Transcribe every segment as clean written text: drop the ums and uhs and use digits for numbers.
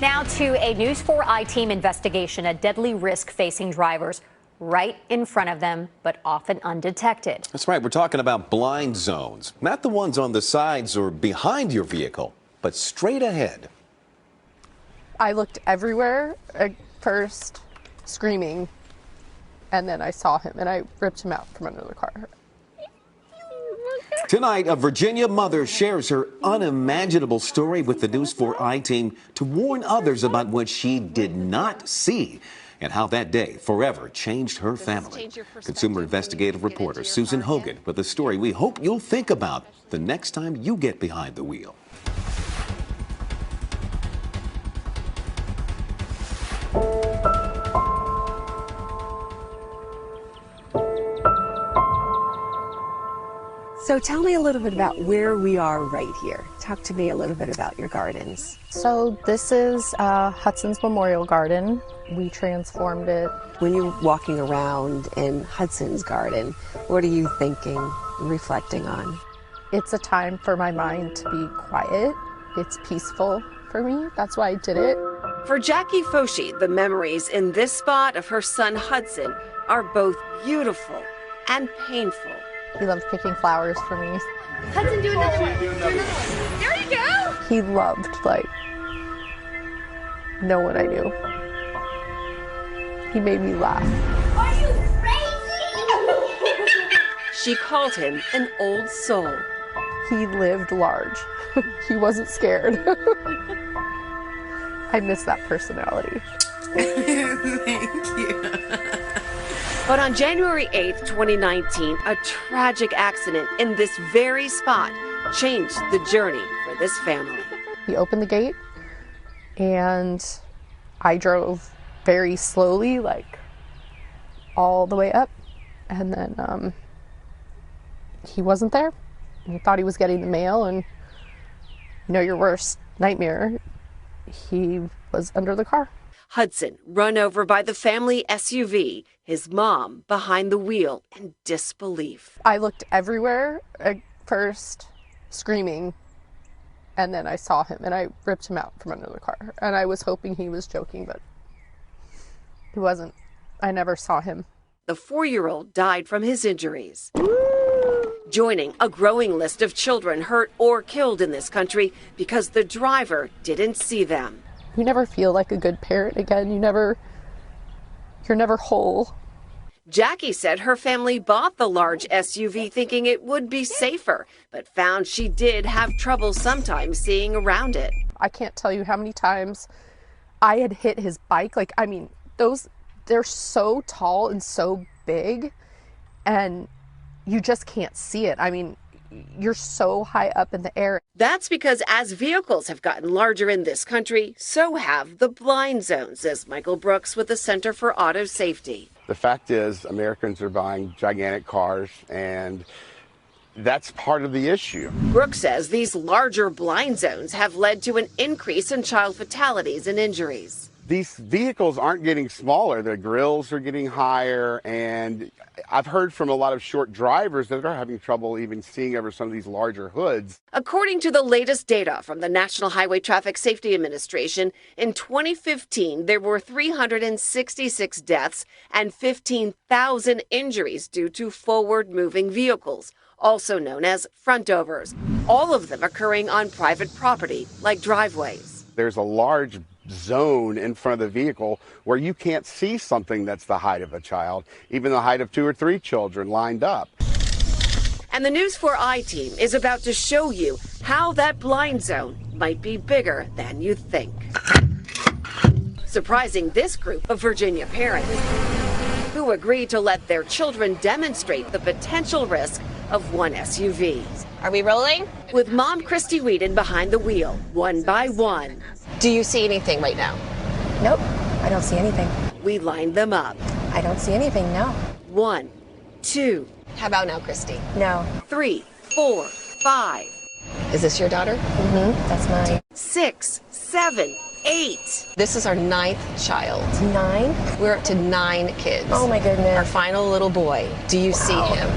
Now to a News 4 I-Team investigation, a deadly risk facing drivers right in front of them, but often undetected. That's right. We're talking about blind zones, not the ones on the sides or behind your vehicle, but straight ahead. I looked everywhere at first, screaming, and then I saw him and I ripped him out from under the car. Tonight, a Virginia mother shares her unimaginable story with the News 4 I-Team to warn others about what she did not see and how that day forever changed her family. Consumer investigative reporter Susan Hogan with a story we hope you'll think about the next time you get behind the wheel. So tell me a little bit about where we are right here. Talk to me a little bit about your gardens. So this is Hudson's Memorial Garden. We transformed it. When you're walking around in Hudson's garden, what are you thinking, reflecting on? It's a time for my mind to be quiet. It's peaceful for me. That's why I did it. For Jackie Foshi, the memories in this spot of her son Hudson are both beautiful and painful. He loved picking flowers for me. Hudson, do another one. Do another one. There you go. He loved, like, no one I knew. He made me laugh. Are you crazy? She called him an old soul. He lived large. He wasn't scared. I miss that personality. Thank you. But on January 8th, 2019, a tragic accident in this very spot changed the journey for this family. He opened the gate and I drove very slowly, like all the way up, and then he wasn't there. He thought he was getting the mail, and you know your worst nightmare, he was under the car. Hudson run over by the family SUV, his mom behind the wheel in disbelief. I looked everywhere at first, screaming, and then I saw him and I ripped him out from under the car. And I was hoping he was joking, but he wasn't. I never saw him. The 4-year-old died from his injuries, joining a growing list of children hurt or killed in this country because the driver didn't see them. You never feel like a good parent again. You're never whole. Jackie said her family bought the large SUV thinking it would be safer, but found she did have trouble sometimes seeing around it. I can't tell you how many times I had hit his bike. Like, I mean, they're so tall and so big, and you just can't see it. I mean, you're so high up in the air. That's because as vehicles have gotten larger in this country, so have the blind zones, says Michael Brooks with the Center for Auto Safety. The fact is, Americans are buying gigantic cars, and that's part of the issue. Brooks says these larger blind zones have led to an increase in child fatalities and injuries. These vehicles aren't getting smaller. The grills are getting higher, and I've heard from a lot of short drivers that are having trouble even seeing over some of these larger hoods. According to the latest data from the National Highway Traffic Safety Administration, in 2015, there were 366 deaths and 15,000 injuries due to forward-moving vehicles, also known as frontovers, all of them occurring on private property, like driveways. There's a large zone in front of the vehicle where you can't see something that's the height of a child, even the height of 2 or 3 children lined up. And the News 4 I-Team is about to show you how that blind zone might be bigger than you think. Surprising this group of Virginia parents who agreed to let their children demonstrate the potential risk of one SUV. Are we rolling? With Mom Christy Whedon behind the wheel, one by one. Do you see anything right now? Nope, I don't see anything. We lined them up. I don't see anything, no. 1, 2. How about now, Christy? No. 3, 4, 5. Is this your daughter? Mm-hmm, that's mine. 6, 7, 8. This is our 9th child. 9? We're up to 9 kids. Oh my goodness. Our final little boy. Do you see him?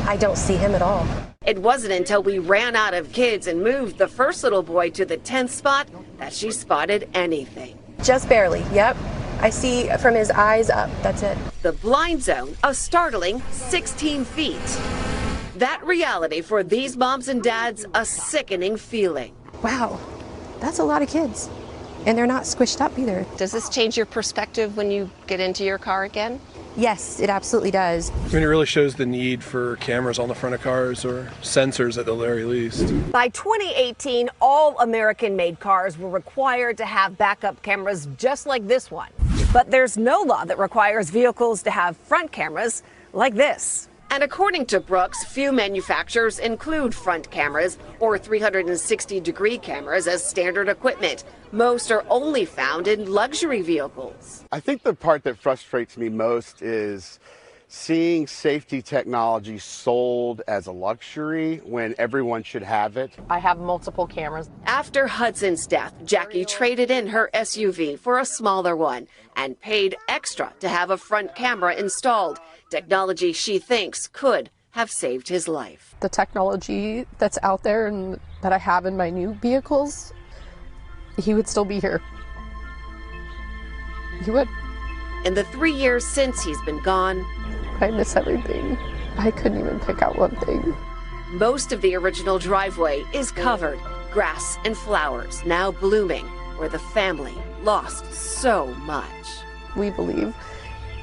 I don't see him at all. It wasn't until we ran out of kids and moved the first little boy to the 10th spot that she spotted anything. Just barely, yep. I see from his eyes up, that's it. The blind zone, a startling 16 feet. That reality for these moms and dads, a sickening feeling. Wow, that's a lot of kids. And they're not squished up either. Does this change your perspective when you get into your car again? Yes, it absolutely does. I mean, it really shows the need for cameras on the front of cars or sensors at the very least. By 2018, all American-made cars were required to have backup cameras just like this one. But there's no law that requires vehicles to have front cameras like this. And according to Brooks, few manufacturers include front cameras or 360-degree cameras as standard equipment. Most are only found in luxury vehicles. I think the part that frustrates me most is seeing safety technology sold as a luxury when everyone should have it. I have multiple cameras. After Hudson's death, Jackie traded in her SUV for a smaller one and paid extra to have a front camera installed. Technology she thinks could have saved his life. The technology that's out there and that I have in my new vehicles, he would still be here. He would. In the 3 years since he's been gone, I miss everything. I couldn't even pick out one thing. most of the original driveway is covered, grass and flowers now blooming, where the family lost so much. We believe,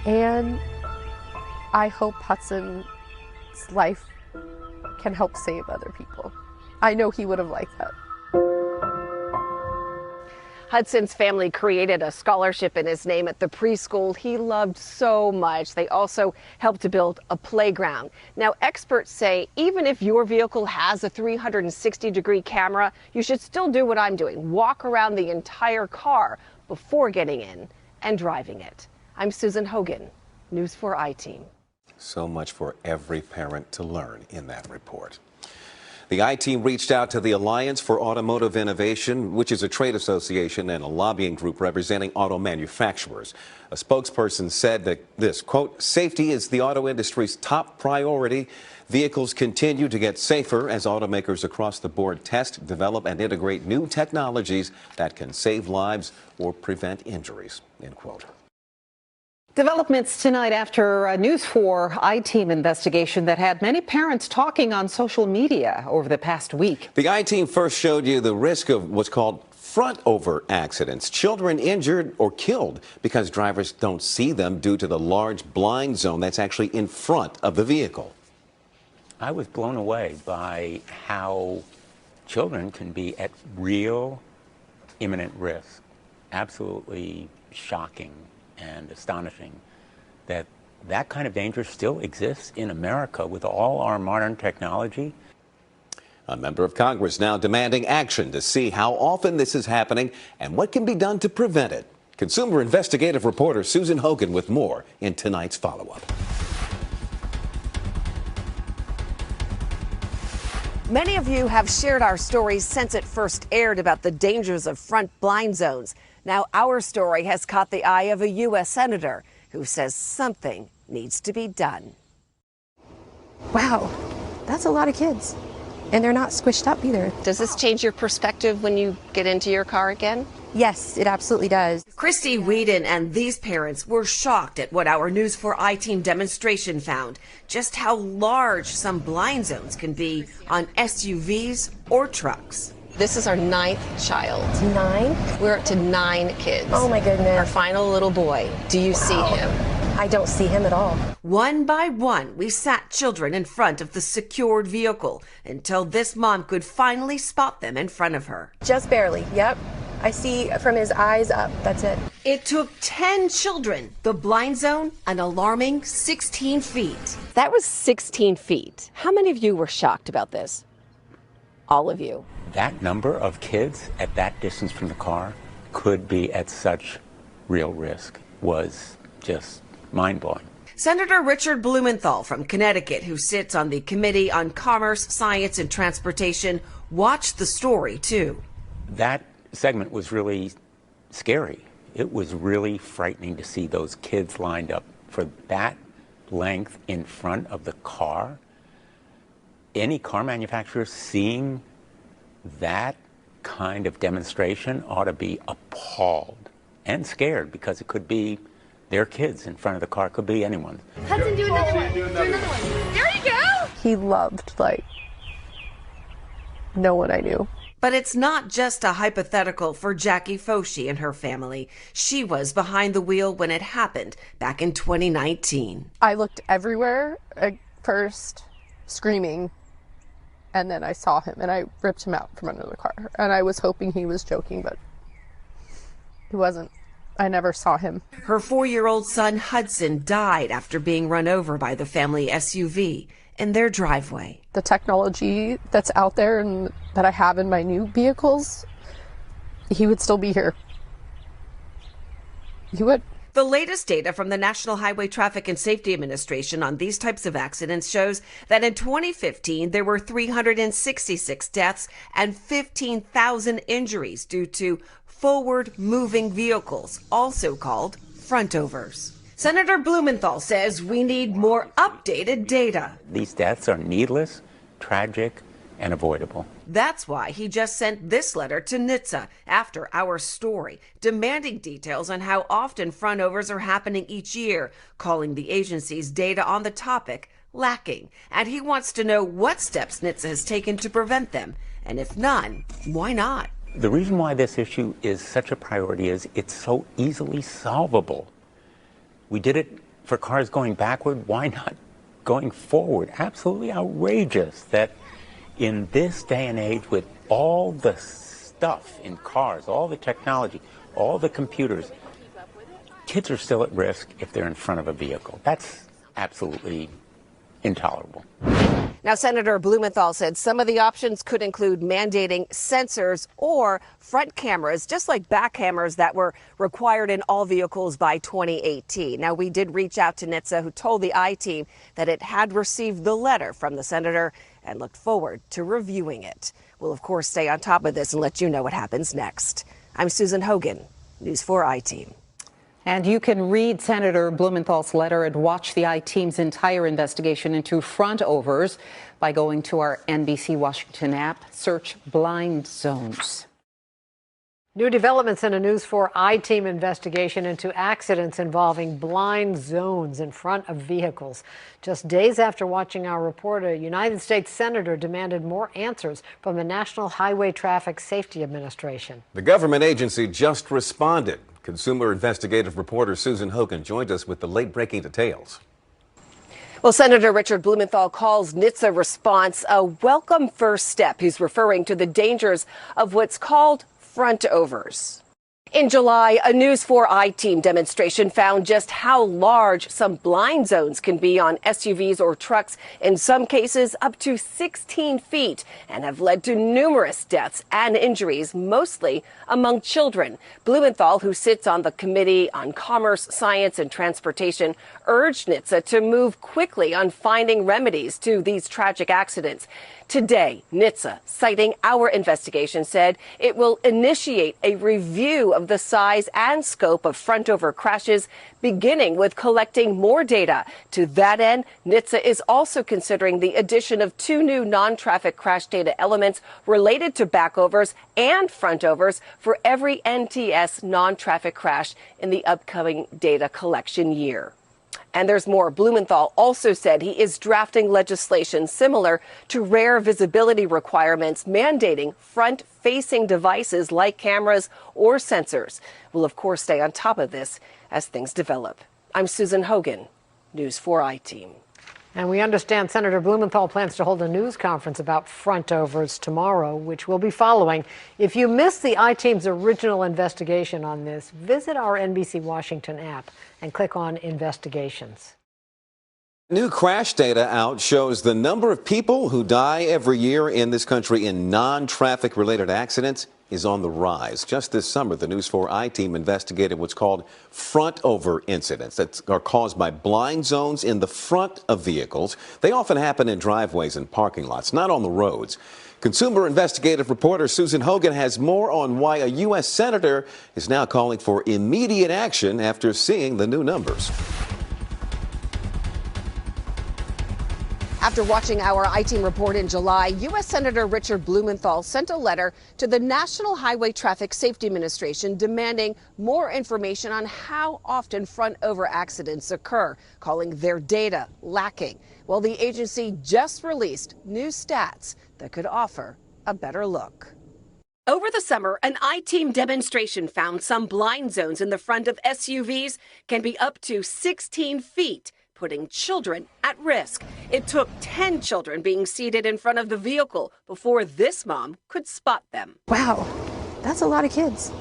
and I hope Hudson's life can help save other people. I know he would have liked that. Hudson's family created a scholarship in his name at the preschool he loved so much. They also helped to build a playground. Now, experts say even if your vehicle has a 360-degree camera, you should still do what I'm doing. Walk around the entire car before getting in and driving it. I'm Susan Hogan, News 4 I-Team. So much for every parent to learn in that report. The I-Team reached out to the Alliance for Automotive Innovation, which is a trade association and a lobbying group representing auto manufacturers. A spokesperson said that this, quote, safety is the auto industry's top priority. Vehicles continue to get safer as automakers across the board test, develop, and integrate new technologies that can save lives or prevent injuries, end quote. Developments tonight after a NEWS4 I-Team investigation that had many parents talking on social media over the past week. The I-Team first showed you the risk of what's called front-over accidents. Children injured or killed because drivers don't see them due to the large blind zone that's actually in front of the vehicle. I was blown away by how children can be at real imminent risk. Absolutely shocking and astonishing that that kind of danger still exists in America with all our modern technology. A member of Congress now demanding action to see how often this is happening and what can be done to prevent it. Consumer investigative reporter Susan Hogan with more in tonight's follow-up. Many of you have shared our stories since it first aired about the dangers of front blind zones. Now our story has caught the eye of a U.S. senator who says something needs to be done. Wow, that's a lot of kids. And they're not squished up either. Does this change your perspective when you get into your car again? Yes, it absolutely does. Christy Whedon and these parents were shocked at what our NEWS4 I-Team demonstration found, just how large some blind zones can be on SUVs or trucks. This is our 9th child. 9? We're up to 9 kids. Oh my goodness. Our final little boy. Do you see him? I don't see him at all. One by one, we sat children in front of the secured vehicle until this mom could finally spot them in front of her. Just barely, yep. I see from his eyes up, that's it. It took 10 children. The blind zone, an alarming 16 feet. That was 16 feet. How many of you were shocked about this? All of you. That number of kids at that distance from the car could be at such real risk was just mind-blowing. Senator Richard Blumenthal from Connecticut, who sits on the Committee on Commerce, Science, and Transportation, watched the story, too. That segment was really scary. It was really frightening to see those kids lined up for that length in front of the car. any car manufacturer seeing that kind of demonstration ought to be appalled and scared, because it could be their kids in front of the car, could be anyone. Hudson, do another one. Do another one. There you go. He loved, like, no one I knew. But it's not just a hypothetical for Jackie Foshi and her family. She was behind the wheel when it happened back in 2019. I looked everywhere at first, screaming, and then I saw him and I ripped him out from under the car. And I was hoping he was joking, but he wasn't. I never saw him. Her 4-year-old son Hudson died after being run over by the family SUV in their driveway. The technology that's out there and that I have in my new vehicles, he would still be here. He would. The latest data from the National Highway Traffic and Safety Administration on these types of accidents shows that in 2015, there were 366 deaths and 15,000 injuries due to forward-moving vehicles, also called frontovers. Senator Blumenthal says we need more updated data. These deaths are needless, tragic, and avoidable. That's why he just sent this letter to NHTSA after our story, demanding details on how often frontovers are happening each year, calling the agency's data on the topic lacking. And he wants to know what steps NHTSA has taken to prevent them, and if none, why not? The reason why this issue is such a priority is it's so easily solvable. We did it for cars going backward. Why not going forward? Absolutely outrageous that in this day and age, with all the stuff in cars, all the technology, all the computers, kids are still at risk if they're in front of a vehicle. That's absolutely intolerable. Now, Senator Blumenthal said some of the options could include mandating sensors or front cameras, just like back cameras that were required in all vehicles by 2018. Now, we did reach out to NHTSA, who told the I-Team that it had received the letter from the senator and looked forward to reviewing it. We'll, of course, stay on top of this and let you know what happens next. I'm Susan Hogan, News 4 I-Team. And you can read Senator Blumenthal's letter and watch the I-Team's entire investigation into frontovers by going to our NBC Washington app. Search Blind Zones. New developments in a News 4 I-Team investigation into accidents involving blind zones in front of vehicles. Just days after watching our report, a United States senator demanded more answers from the National Highway Traffic Safety Administration. The government agency just responded. Consumer investigative reporter Susan Hogan joined us with the late-breaking details. Well, Senator Richard Blumenthal calls NHTSA response a welcome first step. He's referring to the dangers of what's called frontovers. In July, a News 4 I-Team demonstration found just how large some blind zones can be on SUVs or trucks, in some cases up to 16 feet, and have led to numerous deaths and injuries, mostly among children. Blumenthal, who sits on the Committee on Commerce, Science and Transportation, urged NHTSA to move quickly on finding remedies to these tragic accidents. Today, NHTSA, citing our investigation, said it will initiate a review of the size and scope of frontover crashes, beginning with collecting more data. To that end, NHTSA is also considering the addition of 2 new non-traffic crash data elements related to backovers and frontovers for every NTS non-traffic crash in the upcoming data collection year. And there's more. Blumenthal also said he is drafting legislation similar to rare visibility requirements mandating front-facing devices like cameras or sensors. We'll, of course, stay on top of this as things develop. I'm Susan Hogan, News 4 I-Team. And we understand Senator Blumenthal plans to hold a news conference about frontovers tomorrow, which we'll be following. If you missed the I-Team's original investigation on this, visit our NBC Washington app and click on Investigations. New crash data out shows the number of people who die every year in this country in non-traffic related accidents is on the rise. Just this summer, the News 4 I-Team investigated what's called front-over incidents that are caused by blind zones in the front of vehicles. They often happen in driveways and parking lots, not on the roads. Consumer investigative reporter Susan Hogan has more on why a U.S. senator is now calling for immediate action after seeing the new numbers. After watching our I-Team report in July, U.S. Senator Richard Blumenthal sent a letter to the National Highway Traffic Safety Administration demanding more information on how often front-over accidents occur, calling their data lacking. Well, the agency just released new stats that could offer a better look. Over the summer, an I-Team demonstration found some blind zones in the front of SUVs can be up to 16 feet. Putting children at risk. It took 10 children being seated in front of the vehicle before this mom could spot them. Wow, that's a lot of kids.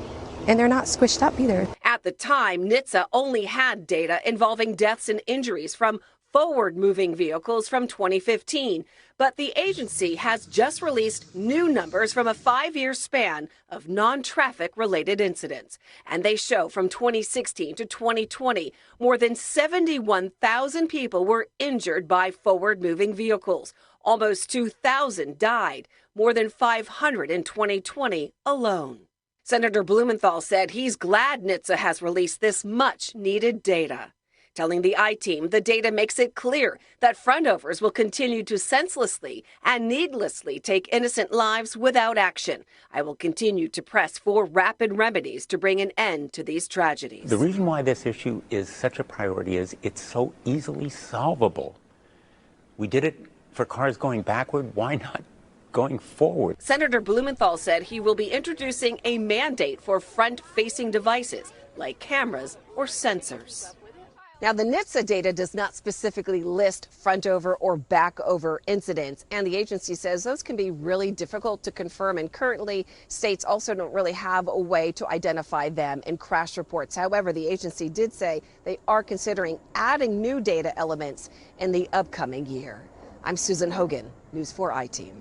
And they're not squished up either. At the time, NHTSA only had data involving deaths and injuries from forward-moving vehicles from 2015. But the agency has just released new numbers from a 5-year span of non-traffic-related incidents. And they show from 2016 to 2020, more than 71,000 people were injured by forward-moving vehicles. Almost 2,000 died, more than 500 in 2020 alone. Senator Blumenthal said he's glad NHTSA has released this much-needed data. Telling the I-Team the data makes it clear that frontovers will continue to senselessly and needlessly take innocent lives without action. I will continue to press for rapid remedies to bring an end to these tragedies. The reason why this issue is such a priority is it's so easily solvable. We did it for cars going backward. Why not going forward? Senator Blumenthal said he will be introducing a mandate for front-facing devices like cameras or sensors. Now, the NHTSA data does not specifically list front-over or back-over incidents, and the agency says those can be really difficult to confirm, and currently states also don't really have a way to identify them in crash reports. However, the agency did say they are considering adding new data elements in the upcoming year. I'm Susan Hogan, News 4 I-Team.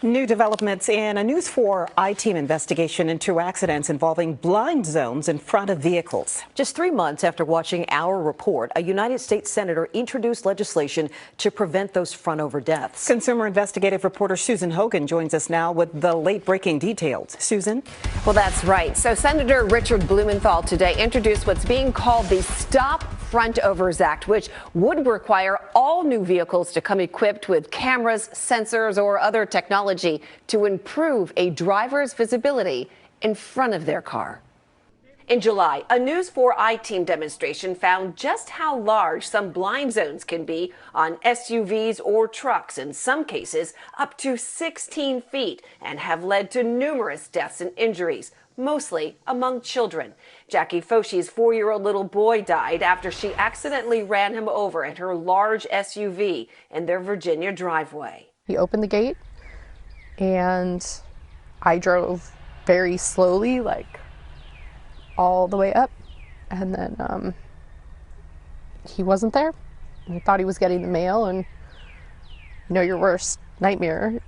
New developments in a News 4 I-Team investigation into accidents involving blind zones in front of vehicles. Just 3 months after watching our report, a United States senator introduced legislation to prevent those front-over deaths. Consumer investigative reporter Susan Hogan joins us now with the late-breaking details. Susan? Well, that's right. So Senator Richard Blumenthal today introduced what's being called the Stop Front-Overs Act, which would require all new vehicles to come equipped with cameras, sensors, or other technology to improve a driver's visibility in front of their car. In July, a News 4 I-Team demonstration found just how large some blind zones can be on SUVs or trucks, in some cases up to 16 feet, and have led to numerous deaths and injuries, mostly among children. Jackie Foshi's 4-year-old little boy died after she accidentally ran him over in her large SUV in their Virginia driveway. He opened the gate and I drove very slowly, like all the way up, and then he wasn't there. I thought he was getting the mail, and you know your worst nightmare,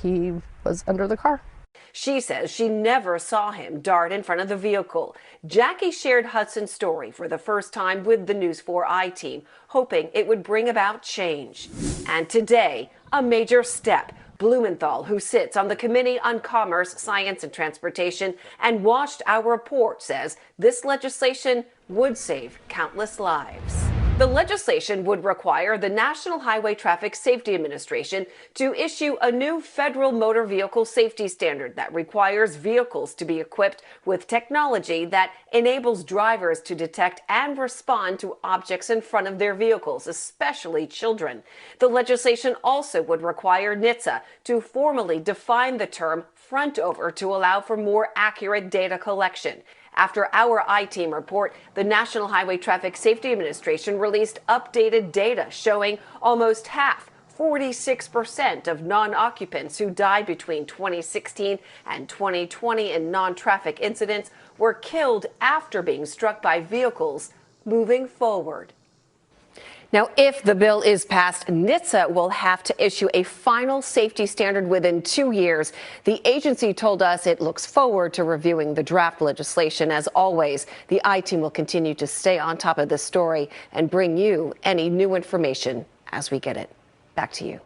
he was under the car. She says she never saw him dart in front of the vehicle. Jackie shared Hudson's story for the first time with the News 4 I-Team, hoping it would bring about change. And today, a major step. Blumenthal, who sits on the Committee on Commerce, Science and Transportation and watched our report, says this legislation would save countless lives. The legislation would require the National Highway Traffic Safety Administration to issue a new federal motor vehicle safety standard that requires vehicles to be equipped with technology that enables drivers to detect and respond to objects in front of their vehicles, especially children. The legislation also would require NHTSA to formally define the term front over to allow for more accurate data collection. After our I-Team report, the National Highway Traffic Safety Administration released updated data showing almost half, 46% of non-occupants who died between 2016 and 2020 in non-traffic incidents were killed after being struck by vehicles moving forward. Now, if the bill is passed, NHTSA will have to issue a final safety standard within 2 years. The agency told us it looks forward to reviewing the draft legislation. As always, the I-Team will continue to stay on top of this story and bring you any new information as we get it. Back to you.